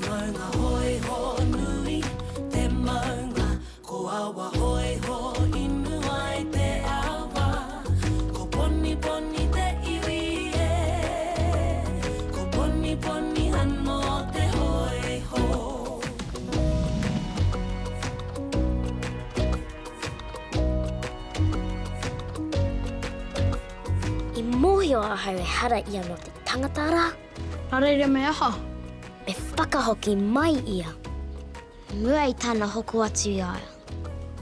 maunga hoi ho nui, te maunga, ko awa hoi ho inu ai te awa, ko poni poni te iwi e, ko poni poni ano te hoi ho. I mōhio ahau e hara ia no te tangatara. Hareire me aha. Me whakahoki mai ia. Mua i tāna hoku atu ia.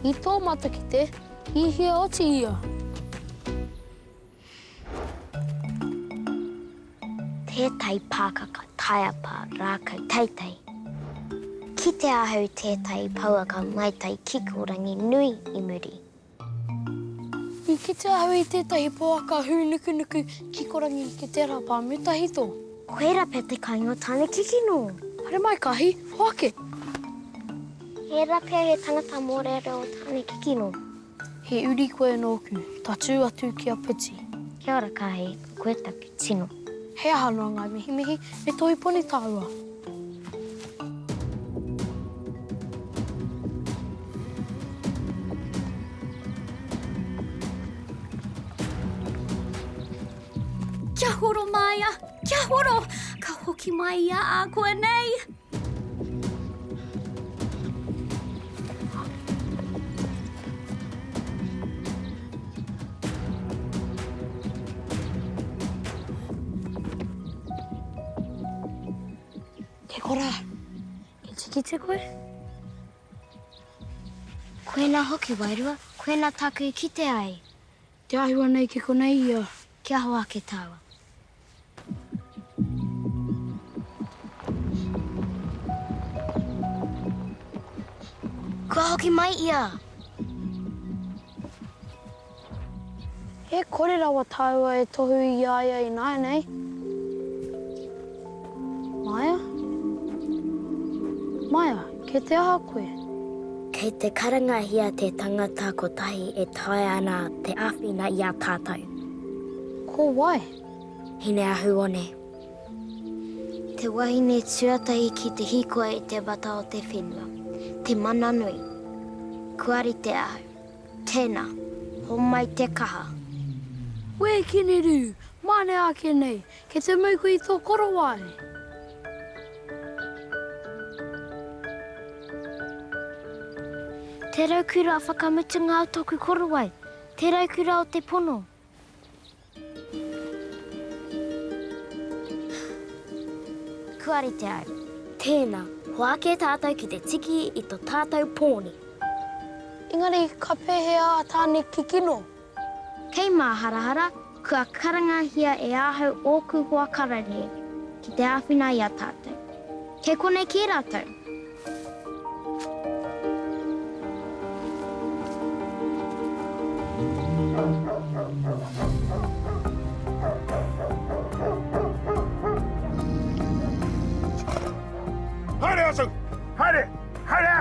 I tō matakite, I hia oti ia. Tētai pākaka taiapa rākau teitei. Ki te ahau tētai pauaka maitai kikorangi nui I muri. I kite ahau I tētahi poaka hunukunuku kikorangi ki te rapa me tahito. Koe rape te kainga o tāne kikino. Hare mai kahi, hoake. He rape he tangata mōrero o tāne kikino. He uri koe nōku, tatu atu ki a Puti. Kia ora kahi, koe taku tino. He aha noa ngai mihi mihi me tohi poni tāua. Kia horo, Māia! Kia horo! Ka hoki mai ia a koe nei! Ke kora, ke tiki te koe? Koe nā hoki, Wairua. Koe nā taku I kite ai. Te ahua nei ke konei ia. Kia hoa ke tāua. Kua hoki mai ia. He kore rawa tāua e tohu I aia I nai nei. Māia? Māia, ke te aha koe? Kei te karangahia te tangata ko tahi e tae ana te āwhina I a tātou. Ko wai? Hine ahu one. Te wahine tuatahi ki te hikoa I te bata o te whenua. Te mana nui. Kuari te ahu. Tēnā. Ho mai te kaha. Wē kineru, mane ake nei, ke te mauku I tō korowai. Te raukura a whakamutunga o tōku korowai. Te raukura o te pono. Kuari te au. Tēnā, ho ake tātou ki te tiki I tō tātou pōni. Engari, ka pēhea a tāne kikino. Kei mā harahara, kua karangahia e ahau ōku hoa karare ki te āwhina I a tātou. Kei konei ki rātou. Haere asu! Haere! Haere!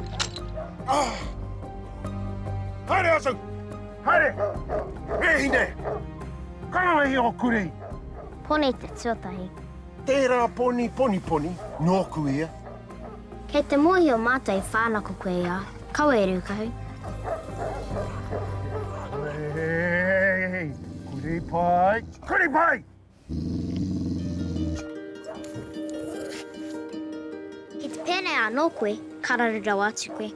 Haere asu! Haere! E hine! Kāwehi o kuri! Pone te tuatahi. Tērā poni poni poni, nōku ia. Kei te mohi o mātai whānako koe ia. Kaua e rūkahu. Hei! Kuri pai! Kuri pai! Ki te pēnei anō koe, kararurau atu koe.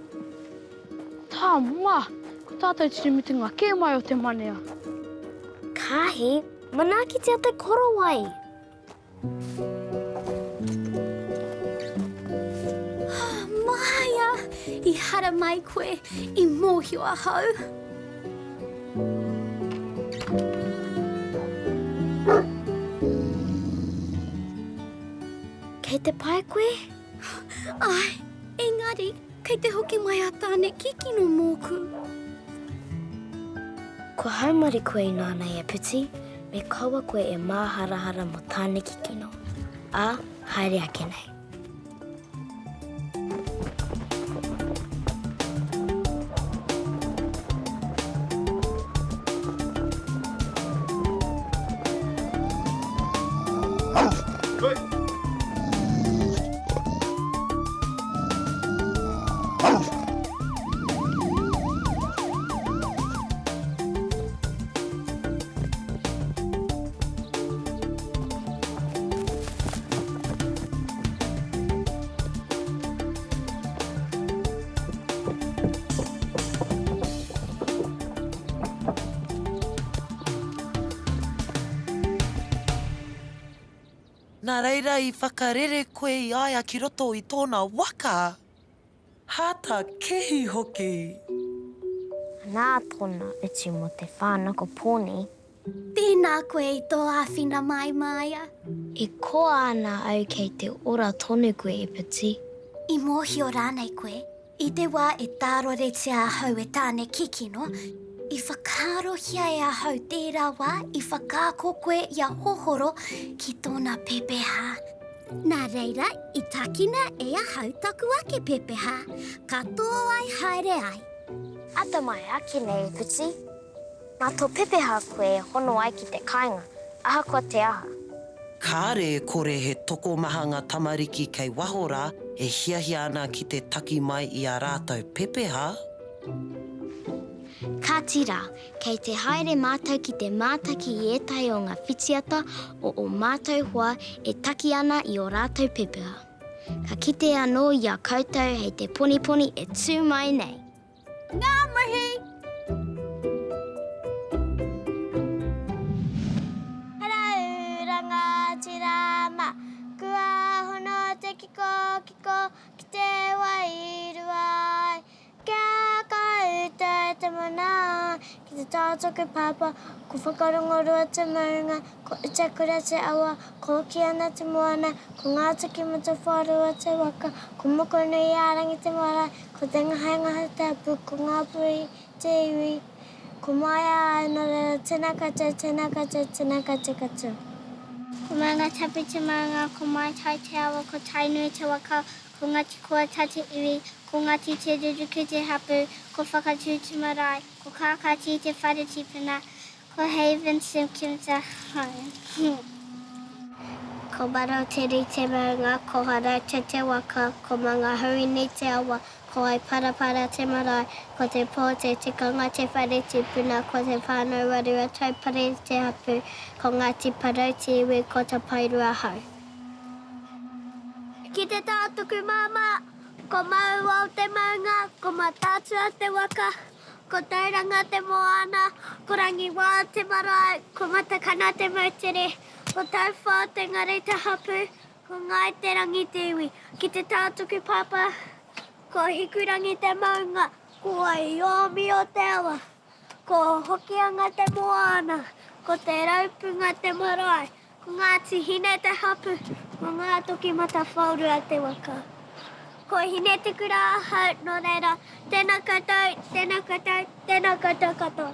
Tā mā, ko tātou tiri mitunga, ke mai o te manea. Kāhi, mana ki te ate korowai. Māia! I hara mai koe, I mōhio ahau. Kei te pai koe? Ai, engari, kei te hoki mai a tāne kikino mōku. Ko haumari koe I nānei e Puti, me kaua koe e māharahara mo tāne kikino. A, haere ake nei. Nā reira I whakarere koe I aia ki roto I tōna waka. Hata kehi hoki. Nā tōna utu mo te whānako pōni. Tēnā koe I tō āwhina mai, Māia. I koa ana au kei te ora tonu koe e Puti. I mōhio rānei koe, I te wā e tārore te ahau e tāne kikino, I whakaarohia e ahau tērā wā, I whakaako koe I a hohoro ki tōna pepeha. Nā reira, I takina e ahau taku ake pepeha. Katoa ai haere ai. Ata mai ake nei, Puti. Mā tō pepeha koe hono ai ki te kāinga. Aha koa te aha. Kāre kore he toko mahanga tamariki kei wahora e hiahia ana ki te taki mai I a rātou pepeha. Ka tira, kei te haere mātou ki te mātaki I etahi o ngā whitiata o mātou hoa e taki ana I o rātou pepeha. Ka kite anō I a koutou hei te poniponi e tū mai nei. Ngā mihi! Tirama, kua hono te kiko ki te Wairua. Kia kauta te mana, ki te tātoku papa, ko whakarongoru te maunga, ko utakura te awa, ko ki ana te moana, ko ngā tuki mo te whārua te waka, ko moko nui ārangi te mara, ko te ngahenga te apu, ko ngā pui te iwi, ko Māia anora, tēnā koutou, tēnā koutou, tēnā koutou katoa. Ko manga tapu te maunga, ko mai tai te awa, ko tai nui te waka, ko ngati kua tate iwi, ko ngati te ruruku te hapu, ko whakatū te marae, ko kākati te whare tipuna, ko haven simkim te home. Ko baro te ri te maunga, ko harauta te waka, ko manga hui ni te awa, ko ai parapara te marae, ko te pō te tikanga te whare tipuna, ko te whānau warua taupare te hapu, ko ngati parau te iwi, ko te pairua hau. Ki te tātuku mama, ko mau au te maunga, ko matātua te waka, ko tauranga te moana, ko rangi wā te marae, ko matakana te mautere, ko tauwhā te ngare te hapu, ko ngai te rangi te iwi. Ki te tātuku papa, ko hikurangi te maunga, ko ai omi o te awa, ko hokianga te moana, ko te raupunga te marae, ko ngā tihine te hapu, ko ngā toki mata whaurua te waka. Ko hine te kura ahau, no reira, tēnā koutou, tēnā koutou, tēnā koutou katoa.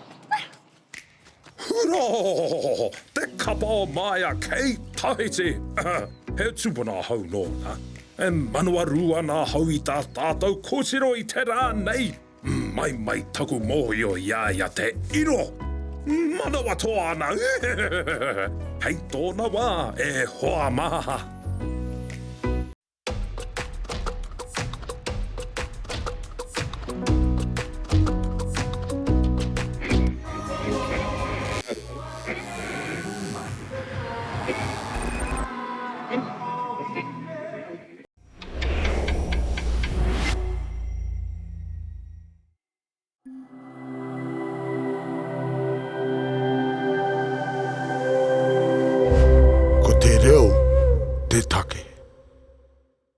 Hurra! Te kapa o Māia kei tahiti. He tupuna hau nōna. E manua rua nā hau I tā tātou kōsiro I te rā nei. Mai taku mōhio ia te iro. Manawa tō ana. Hei tōna wā e hoa maha.